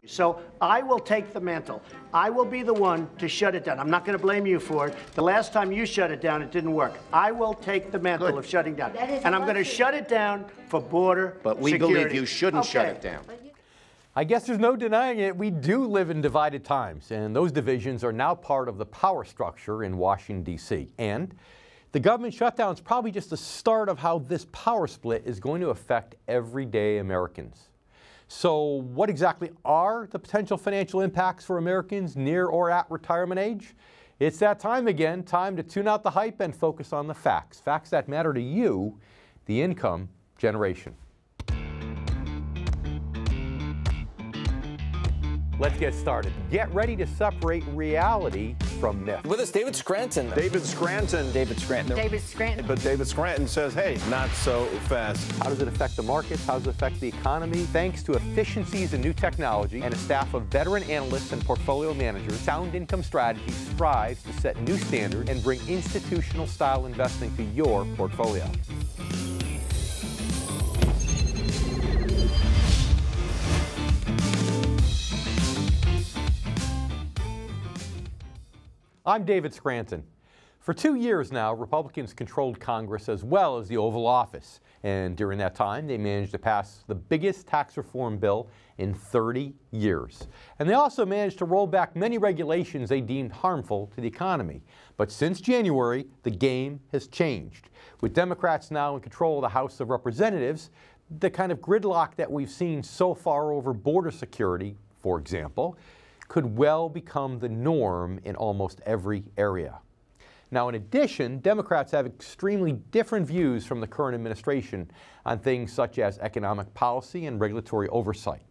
So I will take the mantle. I will be the one to shut it down. I'm not going to blame you for it. The last time you shut it down, it didn't work. I will take the mantle of shutting down. And I'm going to shut it down for border security. But we believe you shouldn't shut it down. I guess there's no denying it. We do live in divided times, and those divisions are now part of the power structure in Washington, D.C. And the government shutdown is probably just the start of how this power split is going to affect everyday Americans. So what exactly are the potential financial impacts for Americans near or at retirement age? It's that time again, time to tune out the hype and focus on the facts. Facts that matter to you, the income generation. Let's get started. Get ready to separate reality from myth. With us, David Scranton. David Scranton. David Scranton. David Scranton. But David Scranton says, hey, not so fast. How does it affect the markets? How does it affect the economy? Thanks to efficiencies in new technology and a staff of veteran analysts and portfolio managers, Sound Income Strategy strives to set new standards and bring institutional style investing to your portfolio. I'm David Scranton. For 2 years now, Republicans controlled Congress as well as the Oval Office. And during that time, they managed to pass the biggest tax reform bill in 30 years. And they also managed to roll back many regulations they deemed harmful to the economy. But since January, the game has changed. With Democrats now in control of the House of Representatives, the kind of gridlock that we've seen so far over border security, for example, could well become the norm in almost every area. Now, in addition, Democrats have extremely different views from the current administration on things such as economic policy and regulatory oversight.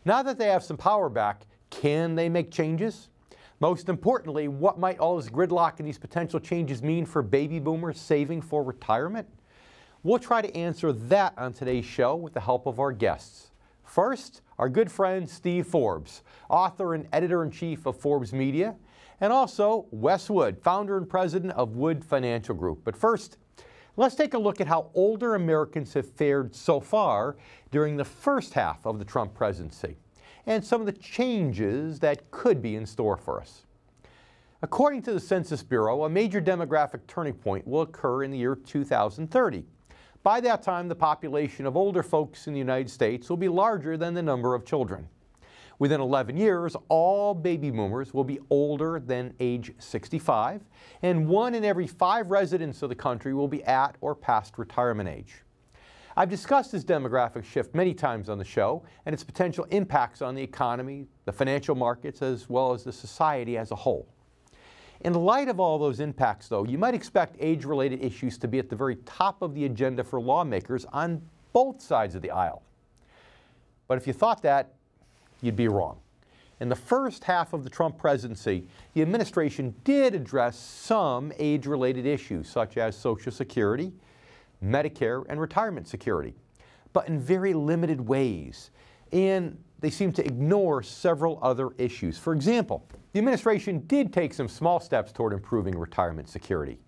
Now that they have some power back, can they make changes? Most importantly, what might all this gridlock and these potential changes mean for baby boomers saving for retirement? We'll try to answer that on today's show with the help of our guests. First, our good friend Steve Forbes, author and editor-in-chief of Forbes Media, and also Wes Wood, founder and president of Wood Financial Group. But first, let's take a look at how older Americans have fared so far during the first half of the Trump presidency, and some of the changes that could be in store for us. According to the Census Bureau, a major demographic turning point will occur in the year 2030. By that time, the population of older folks in the United States will be larger than the number of children. Within 11 years, all baby boomers will be older than age 65, and 1 in every 5 residents of the country will be at or past retirement age. I've discussed this demographic shift many times on the show and its potential impacts on the economy, the financial markets, as well as the society as a whole. In light of all those impacts, though, you might expect age-related issues to be at the very top of the agenda for lawmakers on both sides of the aisle. But if you thought that, you'd be wrong. In the first half of the Trump presidency, the administration did address some age-related issues, such as Social Security, Medicare, and retirement security, but in very limited ways. And they seem to ignore several other issues. For example, the administration did take some small steps toward improving retirement security.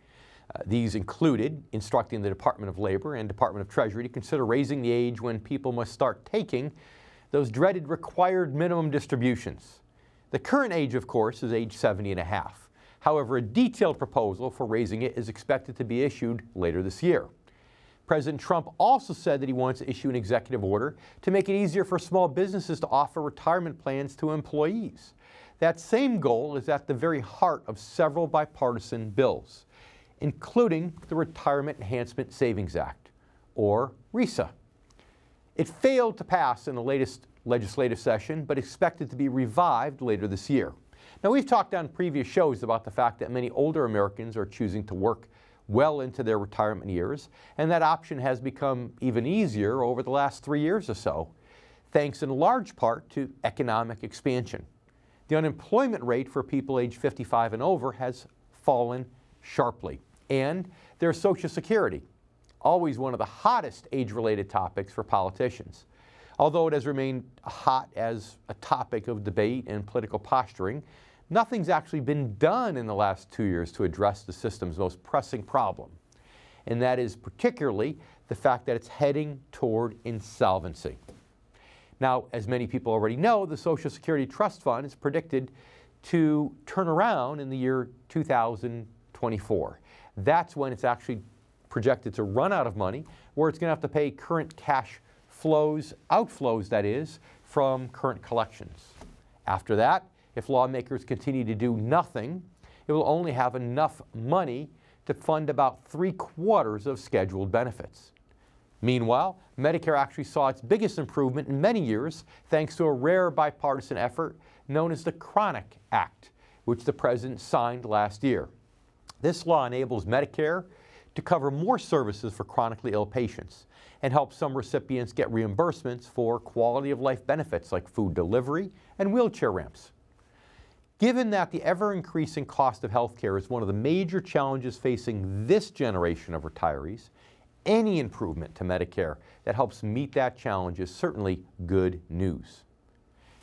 These included instructing the Department of Labor and Department of Treasury to consider raising the age when people must start taking those dreaded required minimum distributions. The current age, of course, is age 70 and a half. However, a detailed proposal for raising it is expected to be issued later this year. President Trump also said that he wants to issue an executive order to make it easier for small businesses to offer retirement plans to employees. That same goal is at the very heart of several bipartisan bills, including the Retirement Enhancement Savings Act, or RESA. It failed to pass in the latest legislative session, but expected to be revived later this year. Now, we've talked on previous shows about the fact that many older Americans are choosing to work well into their retirement years, and that option has become even easier over the last 3 years or so, thanks in large part to economic expansion. The unemployment rate for people age 55 and over has fallen sharply, and there's Social Security, always one of the hottest age-related topics for politicians. Although it has remained hot as a topic of debate and political posturing, nothing's actually been done in the last 2 years to address the system's most pressing problem, and that is particularly the fact that it's heading toward insolvency. Now, as many people already know, the Social Security Trust Fund is predicted to turn around in the year 2024. That's when it's actually projected to run out of money, where it's going to have to pay current cash flows, outflows that is, from current collections. After that, if lawmakers continue to do nothing, it will only have enough money to fund about 3/4 of scheduled benefits. Meanwhile, Medicare actually saw its biggest improvement in many years thanks to a rare bipartisan effort known as the Chronic Act, which the President signed last year. This law enables Medicare to cover more services for chronically ill patients and helps some recipients get reimbursements for quality of life benefits like food delivery and wheelchair ramps. Given that the ever-increasing cost of health care is one of the major challenges facing this generation of retirees, any improvement to Medicare that helps meet that challenge is certainly good news.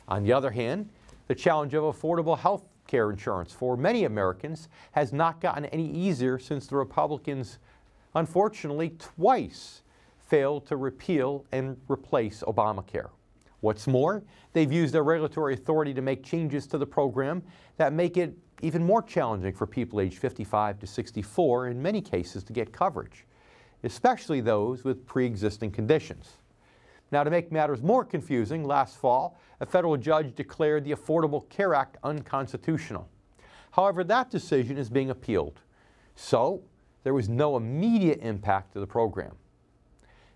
On the other hand, the challenge of affordable health care insurance for many Americans has not gotten any easier since the Republicans, unfortunately, twice failed to repeal and replace Obamacare. What's more, they've used their regulatory authority to make changes to the program that make it even more challenging for people aged 55 to 64 in many cases to get coverage, especially those with pre-existing conditions. Now, to make matters more confusing, last fall, a federal judge declared the Affordable Care Act unconstitutional. However, that decision is being appealed, so there was no immediate impact to the program.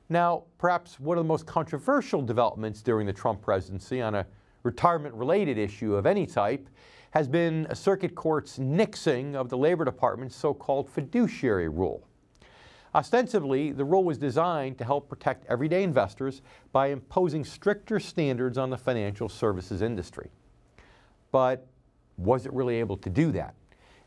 Now, perhaps one of the most controversial developments during the Trump presidency on a retirement-related issue of any type has been a circuit court's nixing of the Labor Department's so-called fiduciary rule. Ostensibly, the rule was designed to help protect everyday investors by imposing stricter standards on the financial services industry. But was it really able to do that?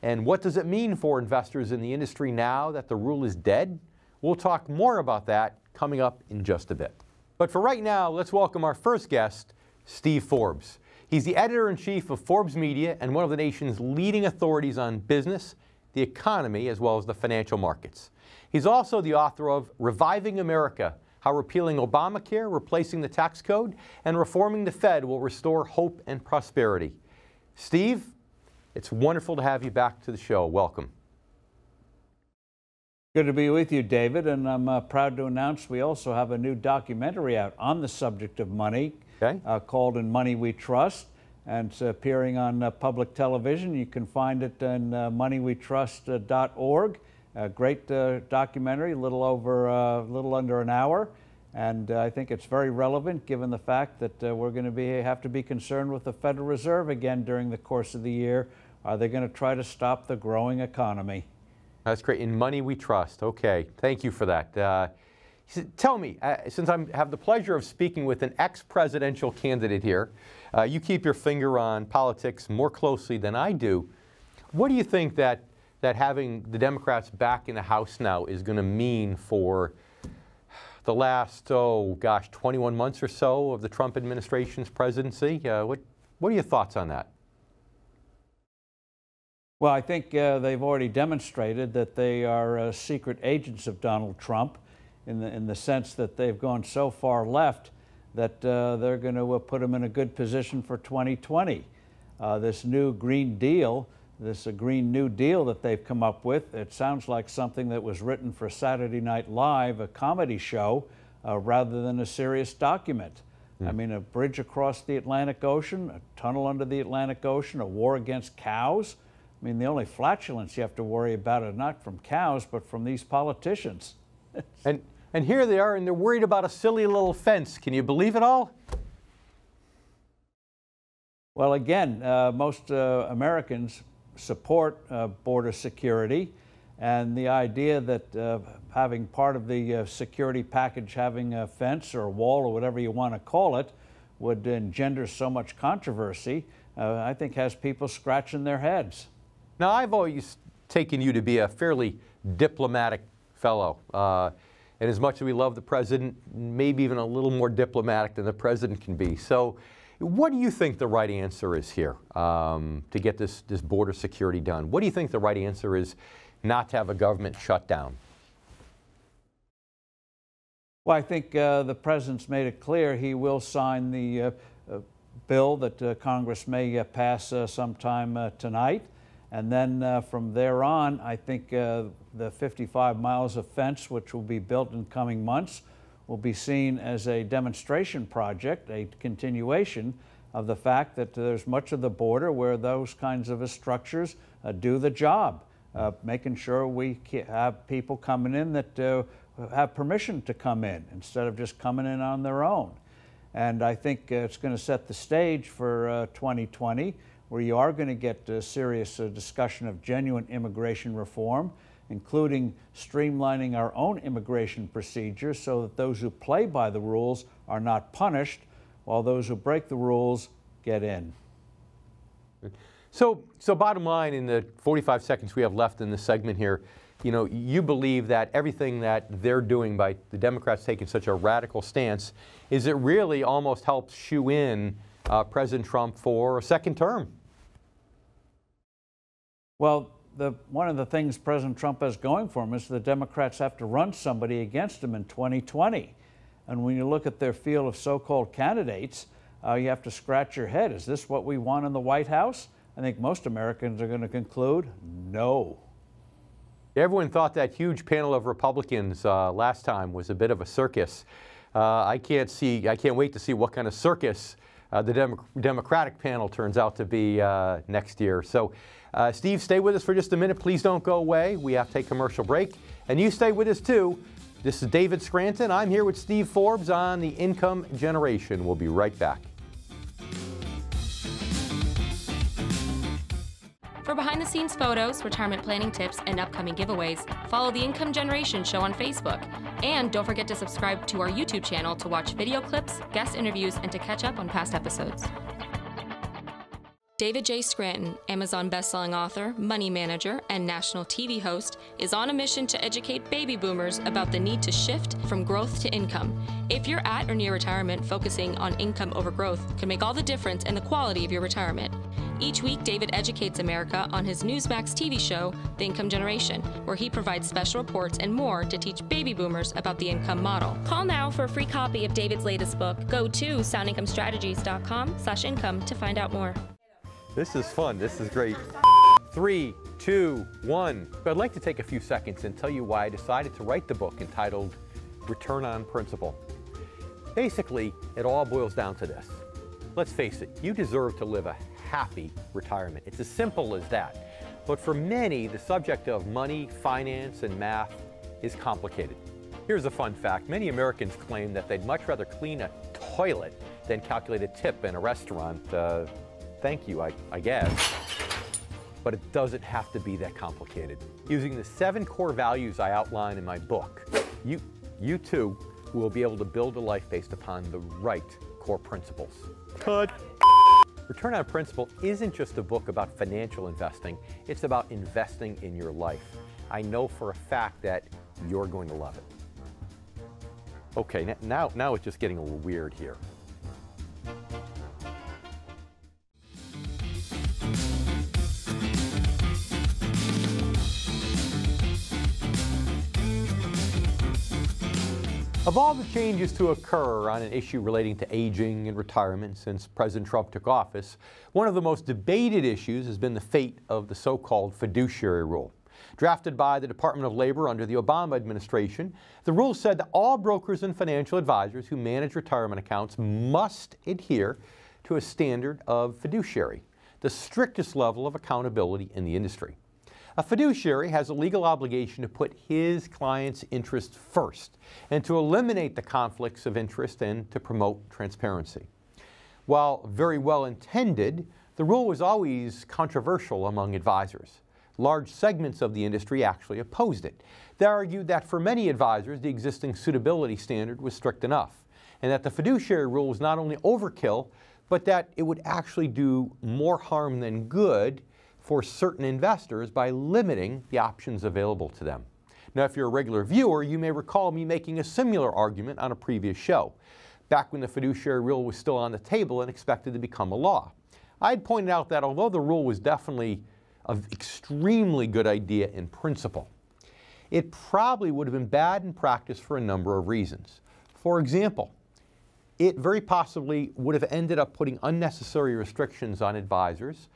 And what does it mean for investors in the industry now that the rule is dead? We'll talk more about that coming up in just a bit. But for right now, let's welcome our first guest, Steve Forbes. He's the editor-in-chief of Forbes Media and one of the nation's leading authorities on business, the economy, as well as the financial markets. He's also the author of Reviving America: How Repealing Obamacare, Replacing the Tax Code, and Reforming the Fed Will Restore Hope and Prosperity. Steve, it's wonderful to have you back to the show. Welcome. Good to be with you, David, and I'm proud to announce we also have a new documentary out on the subject of money, called In Money We Trust, and it's appearing on public television. You can find it on moneywetrust.org. A great documentary, a little under an hour, and I think it's very relevant given the fact that we're going to have to be concerned with the Federal Reserve again during the course of the year. Are they going to try to stop the growing economy? That's great. In Money We Trust. Okay, thank you for that. Tell me, since I have the pleasure of speaking with an ex-presidential candidate here, you keep your finger on politics more closely than I do. What do you think that having the Democrats back in the House now is going to mean for the last, 21 months or so of the Trump administration's presidency? What are your thoughts on that? Well, I think they've already demonstrated that they are secret agents of Donald Trump in the sense that they've gone so far left that they're going to put him in a good position for 2020. This new Green Deal, this Green New Deal that they've come up with, it sounds like something that was written for Saturday Night Live, a comedy show, rather than a serious document. I mean, a bridge across the Atlantic Ocean, a tunnel under the Atlantic Ocean, a war against cows. I mean, the only flatulence you have to worry about are not from cows, but from these politicians. And here they are, and they're worried about a silly little fence. Can you believe it all? Well, again, most Americans support border security, and the idea that having part of the security package having a fence or a wall or whatever you want to call it would engender so much controversy, I think has people scratching their heads. Now, I've always taken you to be a fairly diplomatic fellow. And as much as we love the president, maybe even a little more diplomatic than the president can be. So what do you think the right answer is here to get this border security done? What do you think the right answer is not to have a government shutdown? Well, I think the president's made it clear he will sign the bill that Congress may pass sometime tonight. And then from there on, I think the 55 miles of fence, which will be built in coming months, will be seen as a demonstration project, a continuation of the fact that there's much of the border where those kinds of structures do the job, making sure we have people coming in that have permission to come in instead of just coming in on their own. And I think it's going to set the stage for 2020, where you are going to get a serious discussion of genuine immigration reform, including streamlining our own immigration procedures so that those who play by the rules are not punished, while those who break the rules get in. So bottom line, in the 45 seconds we have left in this segment here, you believe that everything that they're doing by the Democrats taking such a radical stance, is it really almost helps shoe in President Trump for a second term? Well, one of the things President Trump has going for him is the Democrats have to run somebody against him in 2020. And when you look at their field of so-called candidates, you have to scratch your head. Is this what we want in the White House? I think most Americans are going to conclude no. Everyone thought that huge panel of Republicans last time was a bit of a circus. I can't wait to see what kind of circus the Democratic panel turns out to be next year. So, Steve, stay with us for just a minute. Please don't go away. We have to take a commercial break. And you stay with us, too. This is David Scranton. I'm here with Steve Forbes on the Income Generation. We'll be right back. For behind-the-scenes photos, retirement planning tips, and upcoming giveaways, follow the Income Generation Show on Facebook. And don't forget to subscribe to our YouTube channel to watch video clips, guest interviews, and to catch up on past episodes. David J. Scranton, Amazon bestselling author, money manager, and national TV host, is on a mission to educate baby boomers about the need to shift from growth to income. If you're at or near retirement, focusing on income over growth can make all the difference in the quality of your retirement. Each week, David educates America on his Newsmax TV show, The Income Generation, where he provides special reports and more to teach baby boomers about the income model. Call now for a free copy of David's latest book. Go to soundincomestrategies.com/income to find out more. This is fun. This is great. 3, 2, 1. But I'd like to take a few seconds and tell you why I decided to write the book entitled Return on Principle. Basically, it all boils down to this. Let's face it, you deserve to live a happy retirement. It's as simple as that. But for many, the subject of money, finance, and math is complicated. Here's a fun fact. Many Americans claim that they'd much rather clean a toilet than calculate a tip in a restaurant. Thank you, I guess. But it doesn't have to be that complicated. Using the 7 core values I outline in my book, you too will be able to build a life based upon the right core principles. Cut. Return on Principle isn't just a book about financial investing, it's about investing in your life. I know for a fact that you're going to love it. Okay, now it's just getting a little weird here. Of all the changes to occur on an issue relating to aging and retirement since President Trump took office, one of the most debated issues has been the fate of the so-called fiduciary rule. Drafted by the Department of Labor under the Obama administration, the rule said that all brokers and financial advisors who manage retirement accounts must adhere to a standard of fiduciary, the strictest level of accountability in the industry. A fiduciary has a legal obligation to put his client's interest first and to eliminate the conflicts of interest and to promote transparency. While very well intended, the rule was always controversial among advisors. Large segments of the industry actually opposed it. They argued that for many advisors, the existing suitability standard was strict enough, and that the fiduciary rule was not only overkill, but that it would actually do more harm than good for certain investors by limiting the options available to them. Now, if you're a regular viewer, you may recall me making a similar argument on a previous show, back when the fiduciary rule was still on the table and expected to become a law. I had pointed out that although the rule was definitely an extremely good idea in principle, it probably would have been bad in practice for a number of reasons. For example, it very possibly would have ended up putting unnecessary restrictions on advisors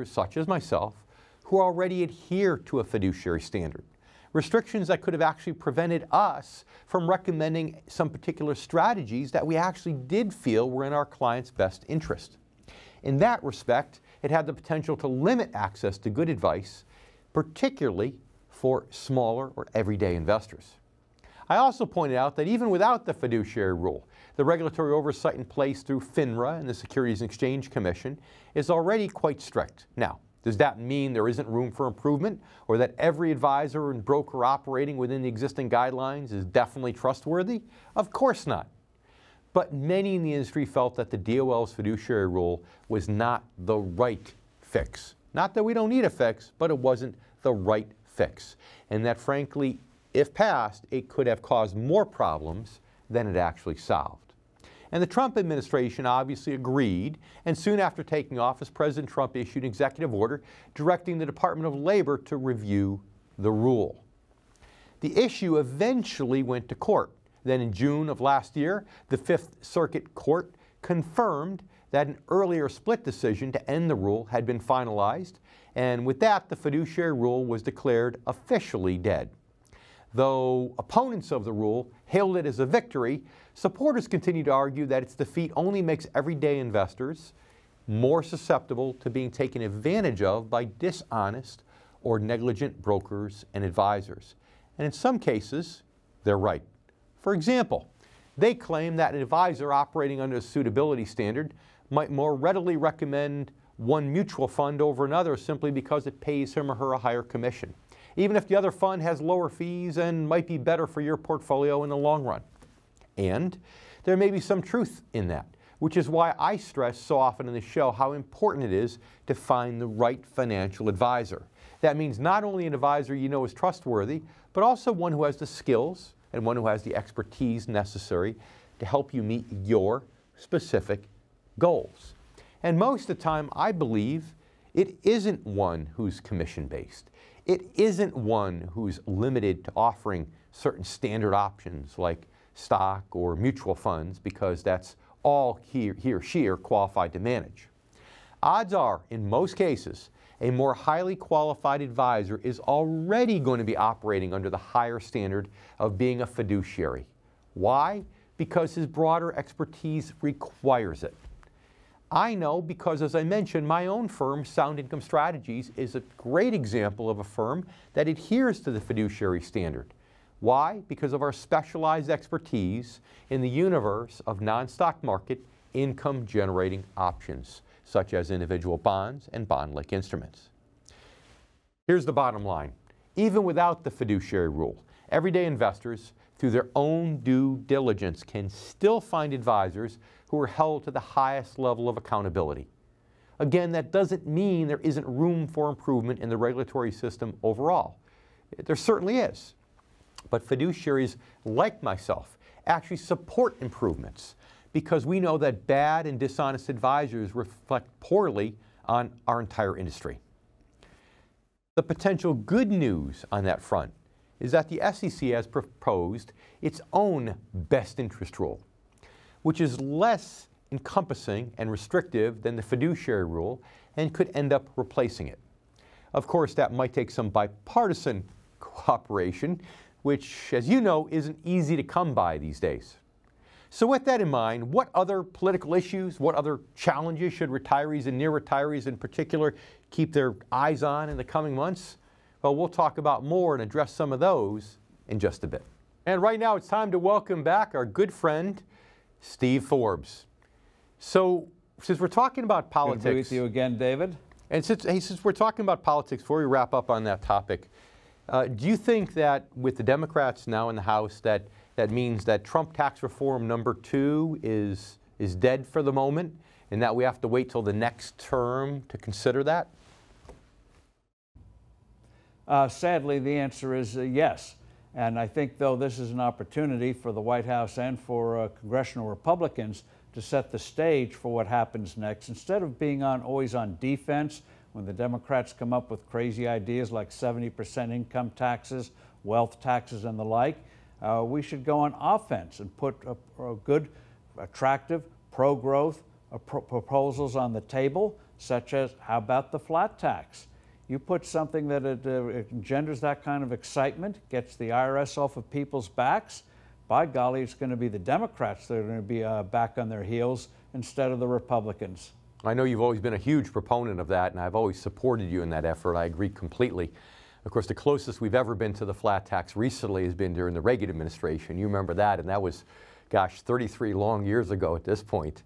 such as myself, who already adhere to a fiduciary standard. Restrictions that could have actually prevented us from recommending some particular strategies that we actually did feel were in our clients' best interest. In that respect, it had the potential to limit access to good advice, particularly for smaller or everyday investors. I also pointed out that even without the fiduciary rule, the regulatory oversight in place through FINRA and the Securities and Exchange Commission is already quite strict. Now, does that mean there isn't room for improvement, or that every advisor and broker operating within the existing guidelines is definitely trustworthy? Of course not. But many in the industry felt that the DOL's fiduciary rule was not the right fix. Not that we don't need a fix, but it wasn't the right fix. And that frankly, if passed, it could have caused more problems than it actually solved. And the Trump administration obviously agreed, and soon after taking office, President Trump issued an executive order directing the Department of Labor to review the rule. The issue eventually went to court. Then in June of last year, the Fifth Circuit Court confirmed that an earlier split decision to end the rule had been finalized, and with that, the fiduciary rule was declared officially dead. Though opponents of the rule hailed it as a victory, supporters continue to argue that its defeat only makes everyday investors more susceptible to being taken advantage of by dishonest or negligent brokers and advisors. And in some cases, they're right. For example, they claim that an advisor operating under a suitability standard might more readily recommend one mutual fund over another simply because it pays him or her a higher commission, even if the other fund has lower fees and might be better for your portfolio in the long run. And there may be some truth in that, which is why I stress so often in the show how important it is to find the right financial advisor. That means not only an advisor you know is trustworthy, but also one who has the skills and one who has the expertise necessary to help you meet your specific goals. And most of the time, I believe it isn't one who's commission-based. It isn't one who's limited to offering certain standard options like stock or mutual funds, because that's all he or she are qualified to manage. Odds are, in most cases, a more highly qualified advisor is already going to be operating under the higher standard of being a fiduciary. Why? Because his broader expertise requires it. I know because, as I mentioned, my own firm, Sound Income Strategies, is a great example of a firm that adheres to the fiduciary standard. Why? Because of our specialized expertise in the universe of non-stock market income-generating options, such as individual bonds and bond-like instruments. Here's the bottom line. Even without the fiduciary rule, everyday investors, through their own due diligence, can still find advisors who are held to the highest level of accountability. Again, that doesn't mean there isn't room for improvement in the regulatory system overall. There certainly is. But fiduciaries like myself actually support improvements because we know that bad and dishonest advisors reflect poorly on our entire industry. The potential good news on that front is that the SEC has proposed its own best interest rule, which is less encompassing and restrictive than the fiduciary rule and could end up replacing it. Of course, that might take some bipartisan cooperation, which, as you know, isn't easy to come by these days. So with that in mind, what other political issues, what other challenges should retirees and near retirees in particular keep their eyes on in the coming months? Well, we'll talk about more and address some of those in just a bit. And right now it's time to welcome back our good friend, Steve Forbes. So since we're talking about politics— Good to be with you again, David. And since we're talking about politics, before we wrap up on that topic, do you think that with the Democrats now in the House, that means that Trump tax reform #2 is dead for the moment, and that we have to wait till the next term to consider that? Sadly, the answer is yes. And I think, though, this is an opportunity for the White House and for congressional Republicans to set the stage for what happens next. Instead of being always on defense when the Democrats come up with crazy ideas like 70% income taxes, wealth taxes, and the like, We should go on offense and put a good, attractive, pro-growth proposals on the table, such as, how about the flat tax? You put something that it engenders that kind of excitement, gets the IRS off of people's backs, by golly, it's going to be the Democrats that are going to be back on their heels instead of the Republicans. I know you've always been a huge proponent of that, and I've always supported you in that effort. I agree completely. Of course, the closest we've ever been to the flat tax recently has been during the Reagan administration. You remember that, and that was, gosh, 33 long years ago at this point.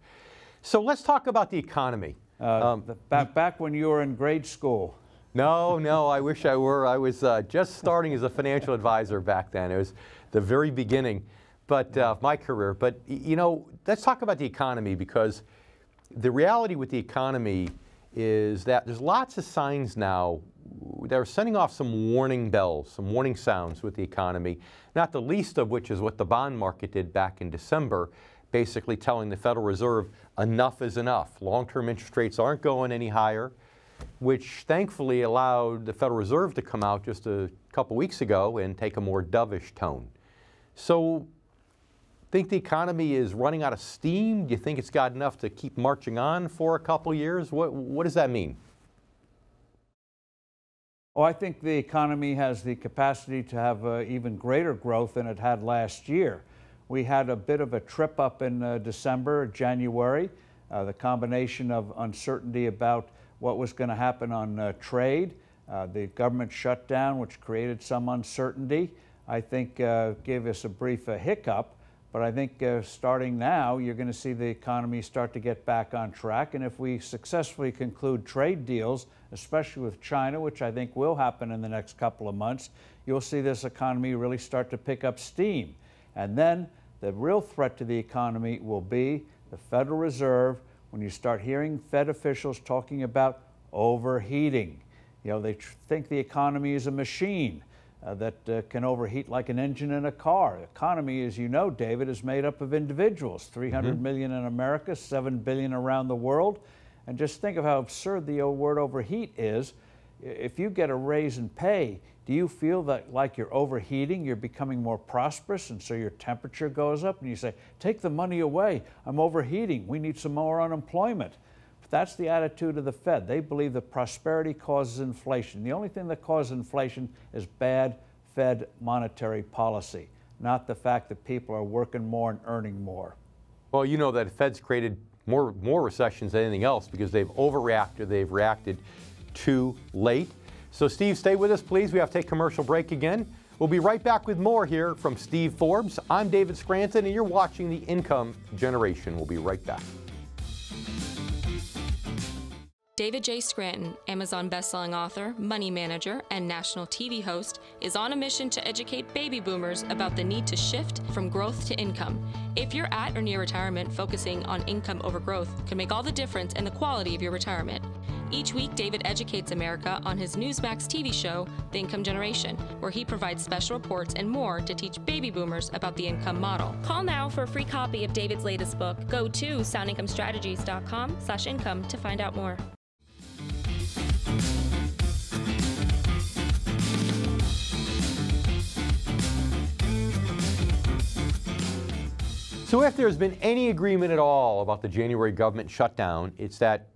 So let's talk about the economy. Back when you were in grade school. No, I wish I were. I was just starting as a financial advisor back then. It was the very beginning of my career. But, you know, let's talk about the economy, because the reality with the economy is that there's lots of signs now that are sending off some warning bells, some warning sounds with the economy, not the least of which is what the bond market did back in December, basically telling the Federal Reserve enough is enough. Long-term interest rates aren't going any higher, which thankfully allowed the Federal Reserve to come out just a couple weeks ago and take a more dovish tone. So, think the economy is running out of steam? Do you think it's got enough to keep marching on for a couple years? What does that mean? Oh, I think the economy has the capacity to have even greater growth than it had last year. We had a bit of a trip up in December, January, the combination of uncertainty about what was going to happen on trade, the government shutdown, which created some uncertainty, I think gave us a brief hiccup. But I think starting now, you're going to see the economy start to get back on track. And if we successfully conclude trade deals, especially with China, which I think will happen in the next couple of months, you'll see this economy really start to pick up steam. And then the real threat to the economy will be the Federal Reserve. When you start hearing Fed officials talking about overheating, you know, they think the economy is a machine that can overheat like an engine in a car. The economy, as you know, David, is made up of individuals, 300 million in America, 7 billion around the world. And just think of how absurd the old word overheat is. If you get a raise in pay, do you feel that like you're overheating, you're becoming more prosperous, and so your temperature goes up, and you say, take the money away, I'm overheating, we need some more unemployment. But that's the attitude of the Fed. They believe that prosperity causes inflation. The only thing that causes inflation is bad Fed monetary policy, not the fact that people are working more and earning more. Well, you know that the Fed's created more recessions than anything else because they've overreacted, they've reacted too late. So Steve, stay with us, please. We have to take a commercial break again. We'll be right back with more here from Steve Forbes. I'm David Scranton, and you're watching The Income Generation. We'll be right back. David J. Scranton, Amazon bestselling author, money manager, and national TV host, is on a mission to educate baby boomers about the need to shift from growth to income. If you're at or near retirement, focusing on income over growth can make all the difference in the quality of your retirement. Each week, David educates America on his Newsmax TV show, The Income Generation, where he provides special reports and more to teach baby boomers about the income model. Call now for a free copy of David's latest book. Go to soundincomestrategies.com/income to find out more. So if there's been any agreement at all about the January government shutdown, it's that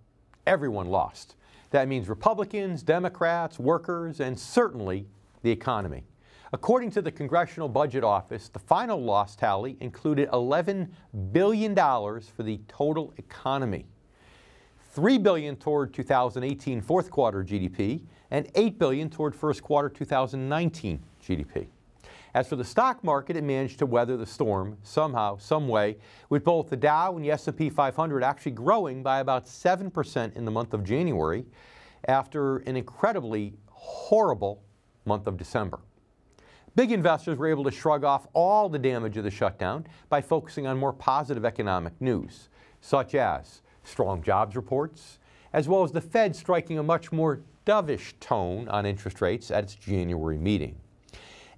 everyone lost. That means Republicans, Democrats, workers, and certainly the economy. According to the Congressional Budget Office, the final loss tally included $11 billion for the total economy, $3 billion toward 2018 fourth quarter GDP, and $8 billion toward first quarter 2019 GDP. As for the stock market, it managed to weather the storm somehow, some way, with both the Dow and the S&P 500 actually growing by about 7% in the month of January after an incredibly horrible month of December. Big investors were able to shrug off all the damage of the shutdown by focusing on more positive economic news, such as strong jobs reports, as well as the Fed striking a much more dovish tone on interest rates at its January meeting.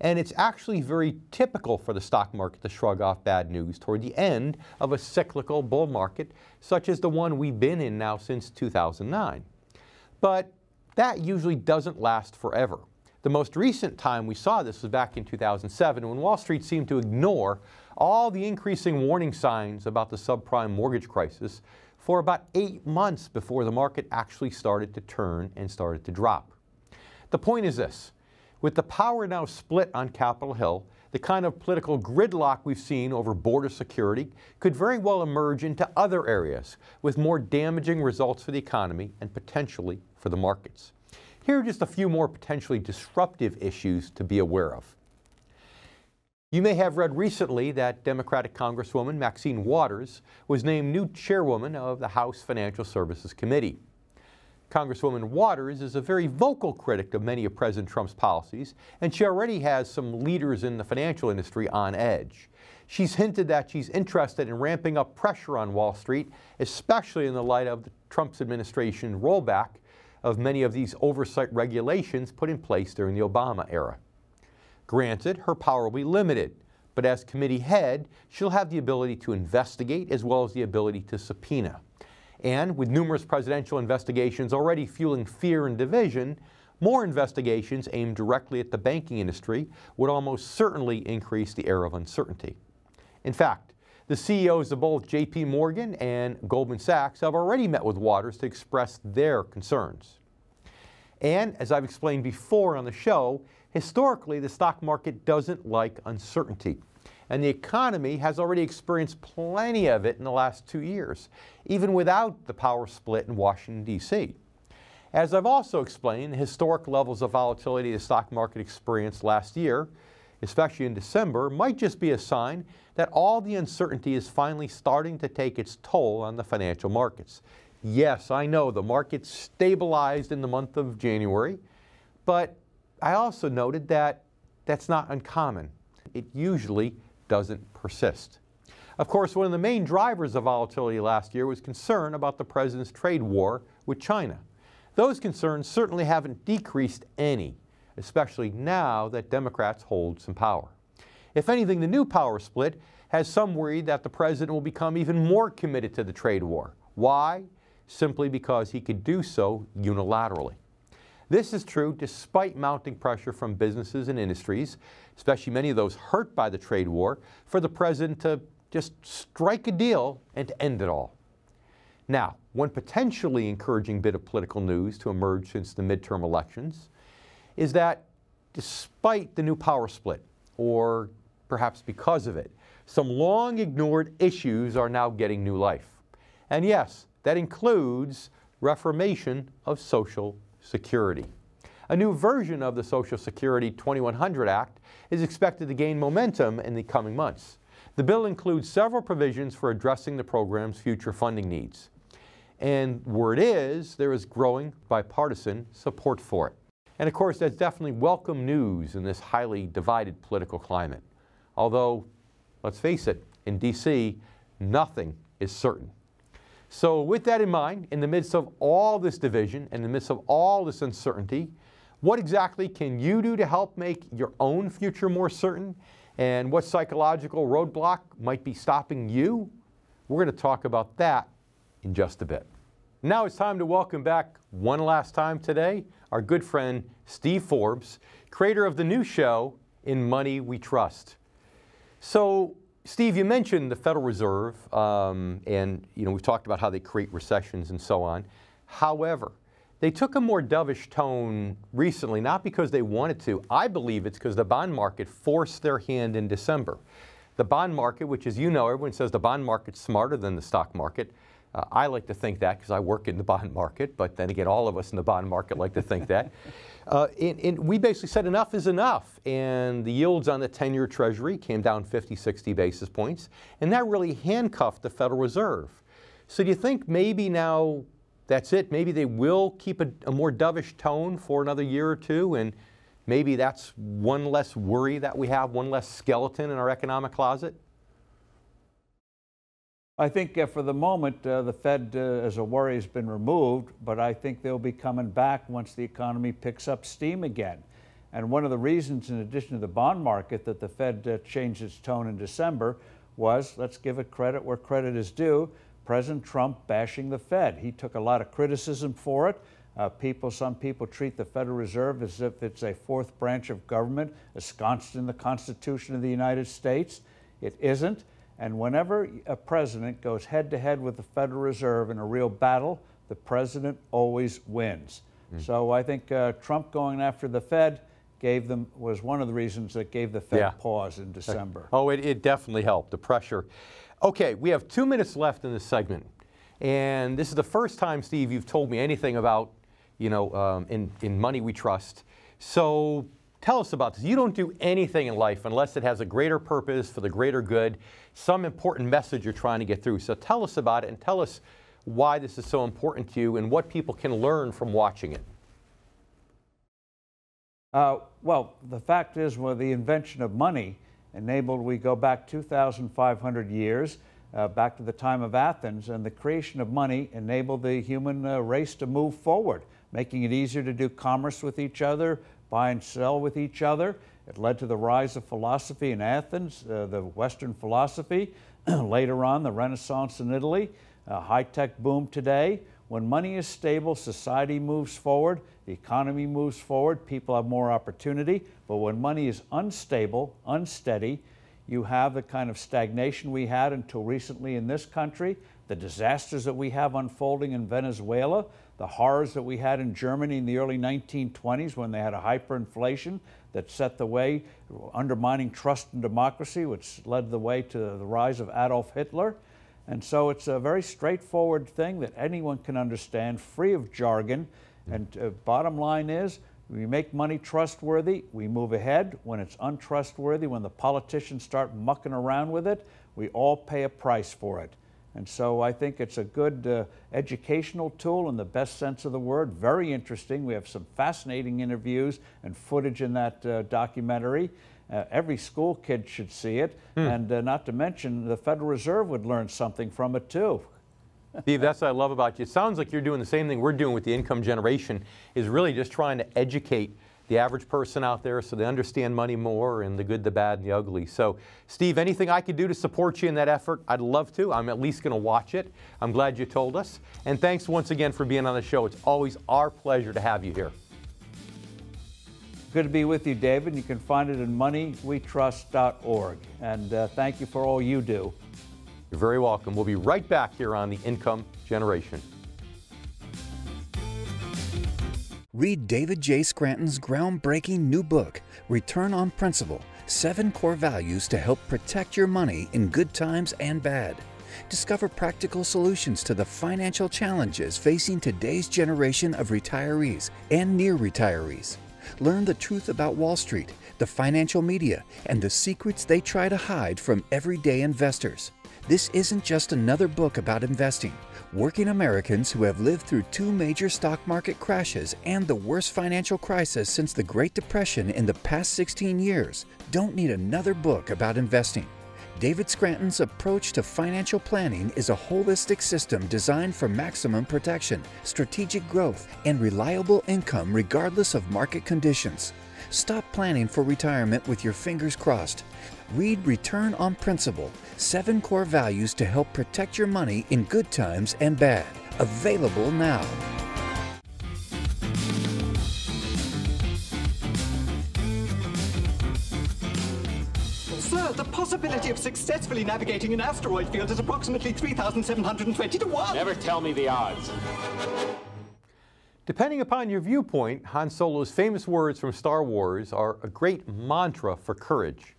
And it's actually very typical for the stock market to shrug off bad news toward the end of a cyclical bull market, such as the one we've been in now since 2009. But that usually doesn't last forever. The most recent time we saw this was back in 2007 when Wall Street seemed to ignore all the increasing warning signs about the subprime mortgage crisis for about 8 months before the market actually started to turn and started to drop. The point is this: with the power now split on Capitol Hill, the kind of political gridlock we've seen over border security could very well emerge into other areas with more damaging results for the economy and potentially for the markets. Here are just a few more potentially disruptive issues to be aware of. You may have read recently that Democratic Congresswoman Maxine Waters was named new chairwoman of the House Financial Services Committee. Congresswoman Waters is a very vocal critic of many of President Trump's policies, and she already has some leaders in the financial industry on edge. She's hinted that she's interested in ramping up pressure on Wall Street, especially in the light of the Trump's administration rollback of many of these oversight regulations put in place during the Obama era. Granted, her power will be limited, but as committee head, she'll have the ability to investigate as well as the ability to subpoena. And with numerous presidential investigations already fueling fear and division, more investigations aimed directly at the banking industry would almost certainly increase the air of uncertainty. In fact, the CEOs of both J.P. Morgan and Goldman Sachs have already met with Waters to express their concerns. And as I've explained before on the show, historically the stock market doesn't like uncertainty. And the economy has already experienced plenty of it in the last 2 years, even without the power split in Washington, D.C. As I've also explained, the historic levels of volatility the stock market experienced last year, especially in December, might just be a sign that all the uncertainty is finally starting to take its toll on the financial markets. Yes, I know the market stabilized in the month of January, but I also noted that that's not uncommon. It usually doesn't persist. Of course, one of the main drivers of volatility last year was concern about the president's trade war with China. Those concerns certainly haven't decreased any, especially now that Democrats hold some power. If anything, the new power split has some worry that the president will become even more committed to the trade war. Why? Simply because he could do so unilaterally. This is true despite mounting pressure from businesses and industries, especially many of those hurt by the trade war, for the president to just strike a deal and to end it all. Now, one potentially encouraging bit of political news to emerge since the midterm elections is that despite the new power split, or perhaps because of it, some long ignored issues are now getting new life. And yes, that includes reformation of Social Security. A new version of the Social Security 2100 Act is expected to gain momentum in the coming months. The bill includes several provisions for addressing the program's future funding needs. And word is, there is growing bipartisan support for it. And of course, that's definitely welcome news in this highly divided political climate. Although, let's face it, in D.C., nothing is certain. So with that in mind, in the midst of all this division, in the midst of all this uncertainty, what exactly can you do to help make your own future more certain? And what psychological roadblock might be stopping you? We're going to talk about that in just a bit. Now it's time to welcome back one last time today our good friend Steve Forbes, creator of the new show, In Money We Trust. So, Steve, you mentioned the Federal Reserve, and we've talked about how they create recessions and so on. However, they took a more dovish tone recently, not because they wanted to. I believe it's because the bond market forced their hand in December. The bond market, which, as you know, everyone says the bond market's smarter than the stock market. I like to think that because I work in the bond market, but then again, all of us in the bond market like to think that. And we basically said enough is enough, and the yields on the 10-year Treasury came down 50, 60 basis points, and that really handcuffed the Federal Reserve. So do you think maybe now that's it? Maybe they will keep a more dovish tone for another year or two, and maybe that's one less worry that we have, one less skeleton in our economic closet? I think for the moment, the Fed as a worry has been removed, but I think they'll be coming back once the economy picks up steam again. And one of the reasons, in addition to the bond market, that the Fed changed its tone in December was, let's give it credit where credit is due, President Trump bashing the Fed. He took a lot of criticism for it. Some people treat the Federal Reserve as if it's a fourth branch of government ensconced in the Constitution of the United States. It isn't. And whenever a president goes head-to-head with the Federal Reserve in a real battle, the president always wins. So I think Trump going after the Fed was one of the reasons that gave the Fed pause in December. Oh, it definitely helped, the pressure. Okay, we have 2 minutes left in this segment. And this is the first time, Steve, you've told me anything about, in Money We Trust. So tell us about this. You don't do anything in life unless it has a greater purpose for the greater good, some important message you're trying to get through. So tell us about it and tell us why this is so important to you and what people can learn from watching it. Well, the fact is, the invention of money we go back 2,500 years, back to the time of Athens, and the creation of money enabled the human race to move forward, making it easier to do commerce with each other, buy and sell with each other. It led to the rise of philosophy in Athens, the Western philosophy, later on the Renaissance in Italy, high-tech boom today. When money is stable, society moves forward, the economy moves forward, people have more opportunity. But when money is unstable, unsteady, you have the kind of stagnation we had until recently in this country, the disasters that we have unfolding in Venezuela, the horrors that we had in Germany in the early 1920s when they had a hyperinflation that set the way, undermining trust in democracy, which led the way to the rise of Adolf Hitler. And so it's a very straightforward thing that anyone can understand, free of jargon. And bottom line is, we make money trustworthy, we move ahead. When it's untrustworthy, when the politicians start mucking around with it, we all pay a price for it. And so I think it's a good educational tool in the best sense of the word, very interesting. We have some fascinating interviews and footage in that documentary. Every school kid should see it, and not to mention the Federal Reserve would learn something from it too. Steve, that's what I love about you. It sounds like you're doing the same thing we're doing with the income generation, is really just trying to educate the average person out there so they understand money more and the good, the bad, and the ugly. So, Steve, anything I could do to support you in that effort, I'd love to. I'm at least going to watch it. I'm glad you told us. And thanks once again for being on the show. It's always our pleasure to have you here. Good to be with you, David. You can find it at moneywetrust.org. And thank you for all you do. You're very welcome. We'll be right back here on The Income Generation. Read David J. Scranton's groundbreaking new book, Return on Principle: 7 Core Values to Help Protect Your Money in Good Times and Bad. Discover practical solutions to the financial challenges facing today's generation of retirees and near retirees. Learn the truth about Wall Street, the financial media, and the secrets they try to hide from everyday investors. This isn't just another book about investing. Working Americans who have lived through 2 major stock market crashes and the worst financial crisis since the Great Depression in the past 16 years don't need another book about investing. David Scranton's approach to financial planning is a holistic system designed for maximum protection, strategic growth, and reliable income regardless of market conditions. Stop planning for retirement with your fingers crossed. Read Return on Principle: 7 Core Values to Help Protect Your Money in Good Times and Bad. Available now. Sir, the possibility of successfully navigating an asteroid field is approximately 3,720 to 1. Never tell me the odds. Depending upon your viewpoint, Han Solo's famous words from Star Wars are a great mantra for courage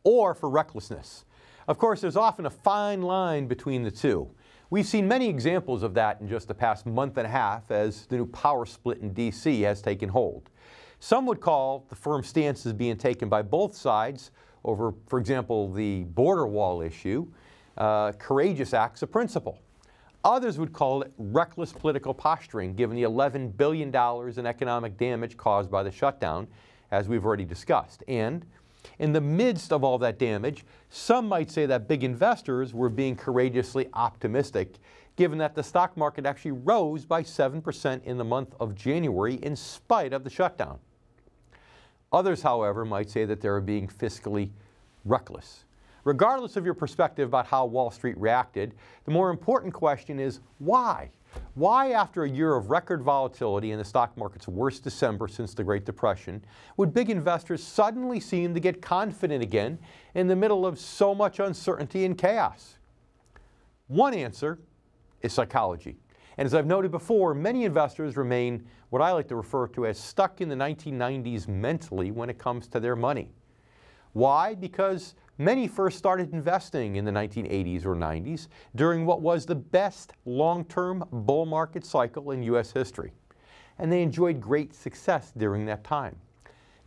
or for recklessness. Of course, there's often a fine line between the two. We've seen many examples of that in just the past month and a half as the new power split in D.C. has taken hold. Some would call the firm stances being taken by both sides over, for example, the border wall issue, courageous acts of principle. Others would call it reckless political posturing, given the $11 billion in economic damage caused by the shutdown, as we've already discussed. And in the midst of all that damage, some might say that big investors were being courageously optimistic, given that the stock market actually rose by 7% in the month of January in spite of the shutdown. Others, however, might say that they were being fiscally reckless. Regardless of your perspective about how Wall Street reacted, the more important question is why? Why, after a year of record volatility in the stock market's worst December since the Great Depression, would big investors suddenly seem to get confident again in the middle of so much uncertainty and chaos? One answer is psychology. And as I've noted before, many investors remain what I like to refer to as stuck in the 1990s mentally when it comes to their money. Why? Because many first started investing in the 1980s or 90s during what was the best long-term bull market cycle in U.S. history. And they enjoyed great success during that time.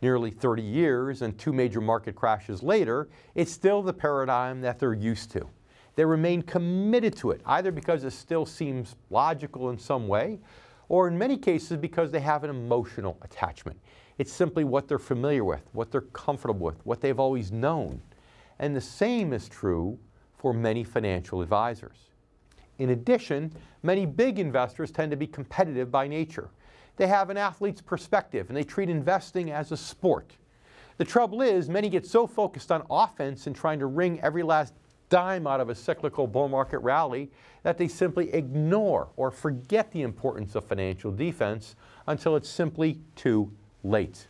Nearly 30 years and 2 major market crashes later, it's still the paradigm that they're used to. They remain committed to it, either because it still seems logical in some way, or in many cases because they have an emotional attachment. It's simply what they're familiar with, what they're comfortable with, what they've always known. And the same is true for many financial advisors. In addition, many big investors tend to be competitive by nature. They have an athlete's perspective and they treat investing as a sport. The trouble is, many get so focused on offense and trying to wring every last dime out of a cyclical bull market rally that they simply ignore or forget the importance of financial defense until it's simply too late.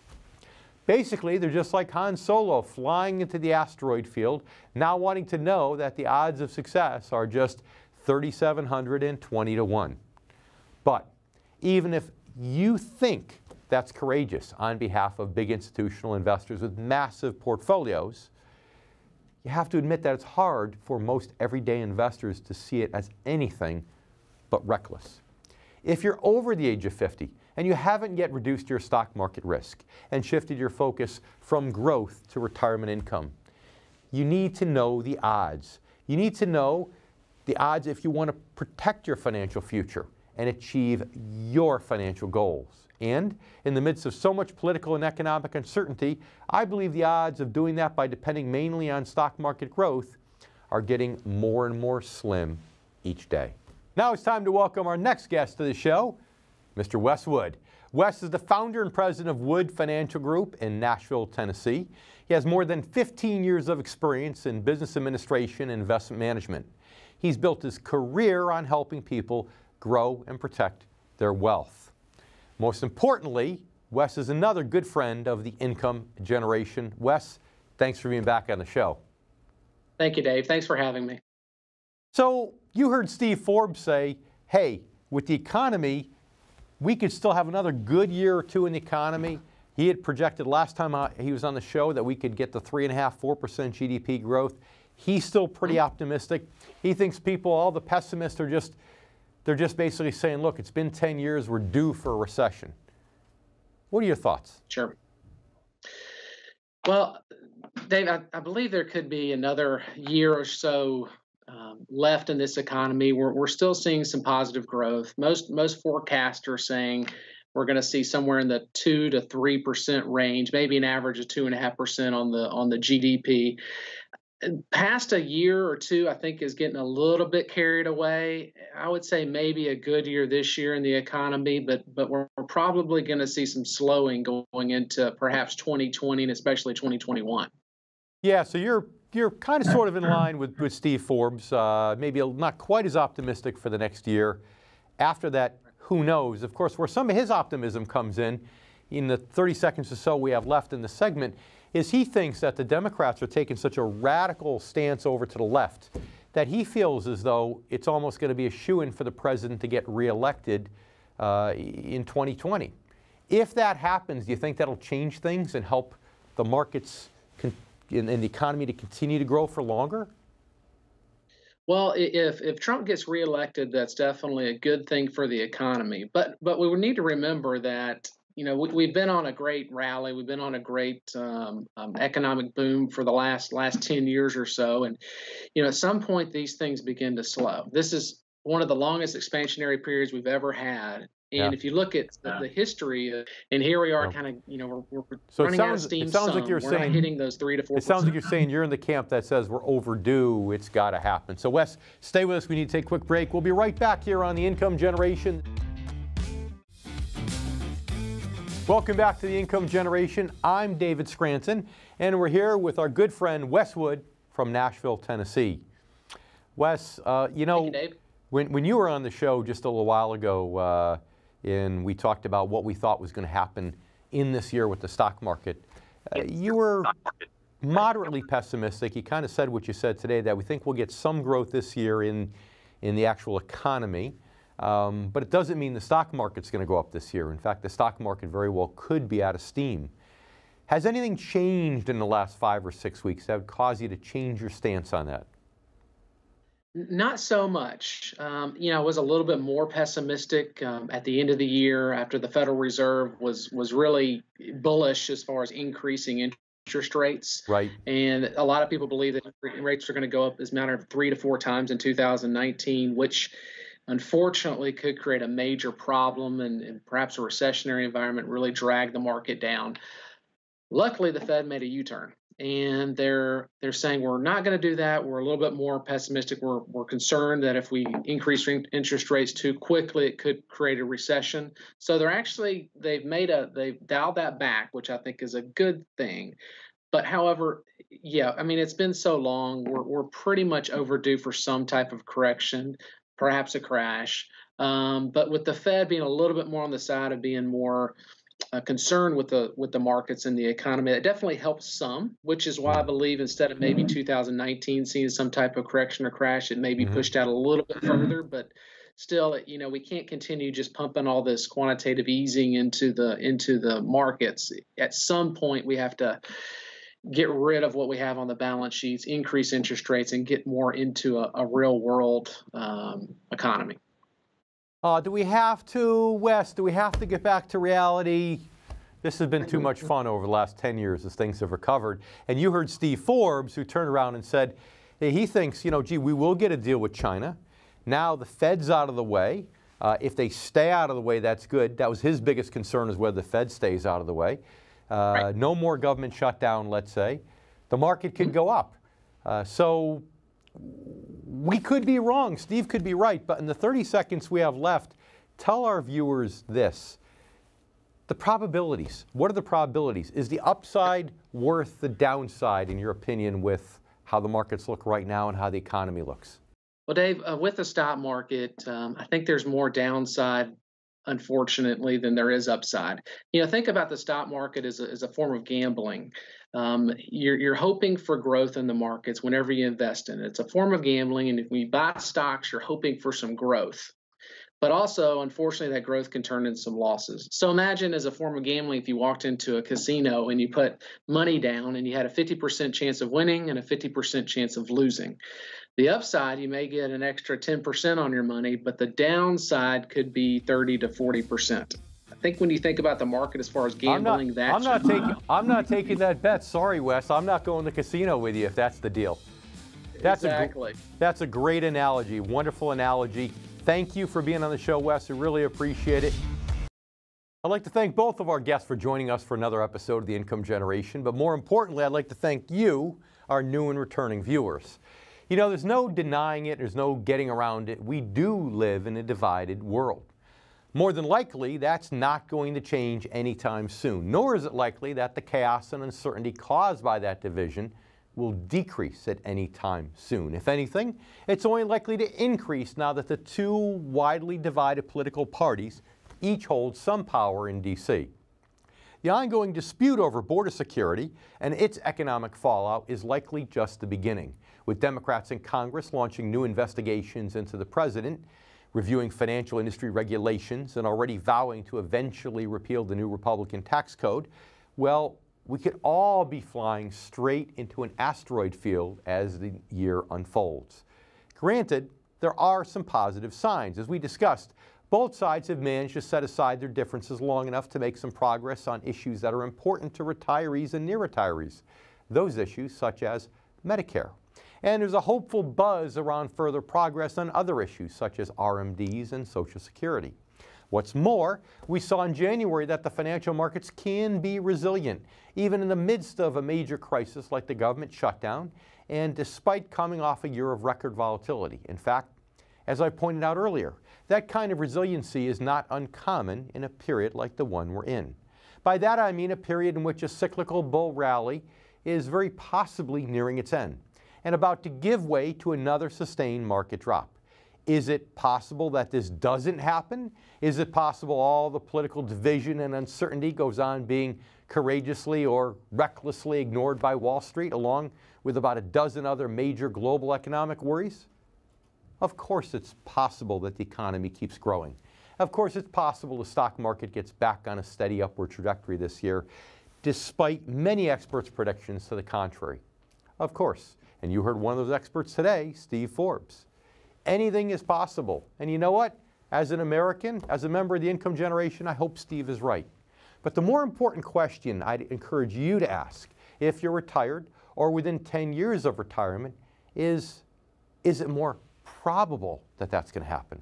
Basically, they're just like Han Solo flying into the asteroid field, now wanting to know that the odds of success are just 3,720 to 1. But even if you think that's courageous on behalf of big institutional investors with massive portfolios, you have to admit that it's hard for most everyday investors to see it as anything but reckless. If you're over the age of 50 and you haven't yet reduced your stock market risk and shifted your focus from growth to retirement income, you need to know the odds. You need to know the odds if you want to protect your financial future and achieve your financial goals. And in the midst of so much political and economic uncertainty, I believe the odds of doing that by depending mainly on stock market growth are getting more and more slim each day. Now it's time to welcome our next guest to the show, Mr. Wes Wood. Wes is the founder and president of Wood Financial Group in Nashville, Tennessee. He has more than 15 years of experience in business administration and investment management. He's built his career on helping people grow and protect their wealth. Most importantly, Wes is another good friend of the income generation. Wes, thanks for being back on the show. Thank you, Dave. Thanks for having me. So you heard Steve Forbes say, hey, with the economy, we could still have another good year or two in the economy. He had projected last time he was on the show that we could get the 3.5%, 4% GDP growth. He's still pretty optimistic. He thinks people, all the pessimists they're just basically saying, look, it's been 10 years, we're due for a recession. What are your thoughts? Sure. Well, Dave, I believe there could be another year or so left in this economy. We're still seeing some positive growth. Most forecasts are saying we're going to see somewhere in the 2 to 3% range, maybe an average of 2.5% on the GDP. Past a year or two, I think, is getting a little bit carried away. I would say maybe a good year this year in the economy, but we're probably going to see some slowing going into perhaps 2020 and especially 2021. Yeah, so you're kind of sort of in line with Steve Forbes, maybe not quite as optimistic for the next year. After that, who knows? Of course, where some of his optimism comes in the 30 seconds or so we have left in the segment, is he thinks that the Democrats are taking such a radical stance over to the left that he feels as though it's almost going to be a shoo-in for the president to get reelected in 2020. If that happens, do you think that'll change things and help the markets and the economy to continue to grow for longer? Well, if Trump gets reelected, that's definitely a good thing for the economy. But we would need to remember that we've been on a great rally. We've been on a great economic boom for the last 10 years or so. And, at some point, these things begin to slow. This is one of the longest expansionary periods we've ever had. And if you look at the history, and here we are kind of, we're running out of steam. It sounds like you're we're saying, not hitting those 3 to 4%. It sounds like you're saying you're in the camp that says we're overdue, it's got to happen. So Wes, stay with us. We need to take a quick break. We'll be right back here on The Income Generation. Welcome back to The Income Generation. I'm David Scranton, and we're here with our good friend Wes Wood from Nashville, Tennessee. Wes, Thank you, Dave. When you were on the show just a little while ago, and we talked about what we thought was going to happen in this year with the stock market, you were moderately pessimistic. You kind of said what you said today, that we think we'll get some growth this year in the actual economy, but it doesn't mean the stock market's going to go up this year. In fact, the stock market very well could be out of steam. Has anything changed in the last 5 or 6 weeks that would cause you to change your stance on that? Not so much. I was a little bit more pessimistic at the end of the year after the Federal Reserve was really bullish as far as increasing interest rates. Right. And a lot of people believe that rates are going to go up as a matter of 3 to 4 times in 2019, which unfortunately could create a major problem and perhaps a recessionary environment, really drag the market down. Luckily, the Fed made a U-turn. And they're saying we're not going to do that. We're a little bit more pessimistic. We're concerned that if we increase interest rates too quickly, it could create a recession. So they've dialed that back, which I think is a good thing. But however, it's been so long. We're pretty much overdue for some type of correction, perhaps a crash. But with the Fed being a little bit more on the side of being more concern with the markets and the economy, that definitely helps some, which is why I believe instead of maybe 2019 seeing some type of correction or crash, it may be pushed out a little bit further. But still, we can't continue just pumping all this quantitative easing into the markets. At some point, we have to get rid of what we have on the balance sheets, increase interest rates, and get more into a real world economy. Do we have to, Wes, get back to reality? This has been too much fun over the last 10 years as things have recovered. And you heard Steve Forbes, who turned around and said, hey, he thinks, we will get a deal with China. Now the Fed's out of the way. If they stay out of the way, that's good. That was his biggest concern, is whether the Fed stays out of the way. Right. No more government shutdown, let's say. The market could go up. So we could be wrong. Steve could be right. But in the 30 seconds we have left, tell our viewers this. The probabilities. What are the probabilities? Is the upside worth the downside, in your opinion, with how the markets look right now and how the economy looks? Well, Dave, with the stock market, I think there's more downside, unfortunately, than there is upside. Think about the stock market as a form of gambling. You're hoping for growth in the markets whenever you invest in it. It's a form of gambling, and if you buy stocks, you're hoping for some growth. But also, unfortunately, that growth can turn into some losses. So imagine, as a form of gambling, if you walked into a casino and you put money down and you had a 50% chance of winning and a 50% chance of losing. The upside, you may get an extra 10% on your money, but the downside could be 30 to 40%. I think when you think about the market as far as gambling, I'm not taking that bet. Sorry, Wes. I'm not going to the casino with you if that's the deal. That's a great analogy. Wonderful analogy. Thank you for being on the show, Wes. I really appreciate it. I'd like to thank both of our guests for joining us for another episode of The Income Generation. But more importantly, I'd like to thank you, our new and returning viewers. There's no denying it. There's no getting around it. We do live in a divided world. More than likely, that's not going to change anytime soon, nor is it likely that the chaos and uncertainty caused by that division will decrease at any time soon. If anything, it's only likely to increase now that the two widely divided political parties each hold some power in D.C. The ongoing dispute over border security and its economic fallout is likely just the beginning, with Democrats in Congress launching new investigations into the president, reviewing financial industry regulations, and already vowing to eventually repeal the new Republican tax code. Well, we could all be flying straight into an asteroid field as the year unfolds. Granted, there are some positive signs. As we discussed, both sides have managed to set aside their differences long enough to make some progress on issues that are important to retirees and near retirees. Those issues such as Medicare. And there's a hopeful buzz around further progress on other issues such as RMDs and Social Security. What's more, we saw in January that the financial markets can be resilient, even in the midst of a major crisis like the government shutdown, and despite coming off a year of record volatility. In fact, as I pointed out earlier, that kind of resiliency is not uncommon in a period like the one we're in. By that I mean a period in which a cyclical bull rally is very possibly nearing its end and about to give way to another sustained market drop. Is it possible that this doesn't happen? Is it possible all the political division and uncertainty goes on being courageously or recklessly ignored by Wall Street, along with about a dozen other major global economic worries? Of course it's possible that the economy keeps growing. Of course it's possible the stock market gets back on a steady upward trajectory this year, despite many experts' predictions to the contrary. Of course, and you heard one of those experts today, Steve Forbes. Anything is possible. And you know what? As an American, as a member of the income generation, I hope Steve is right. But the more important question I'd encourage you to ask, if you're retired or within 10 years of retirement, is it more probable that that's going to happen?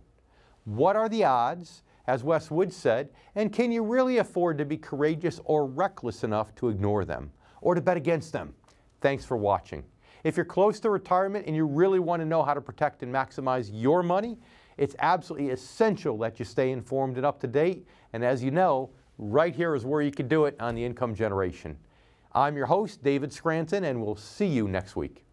What are the odds, as Wes Wood said, and can you really afford to be courageous or reckless enough to ignore them or to bet against them? Thanks for watching. If you're close to retirement and you really want to know how to protect and maximize your money, it's absolutely essential that you stay informed and up to date. And as you know, right here is where you can do it on the Income Generation. I'm your host, David Scranton, and we'll see you next week.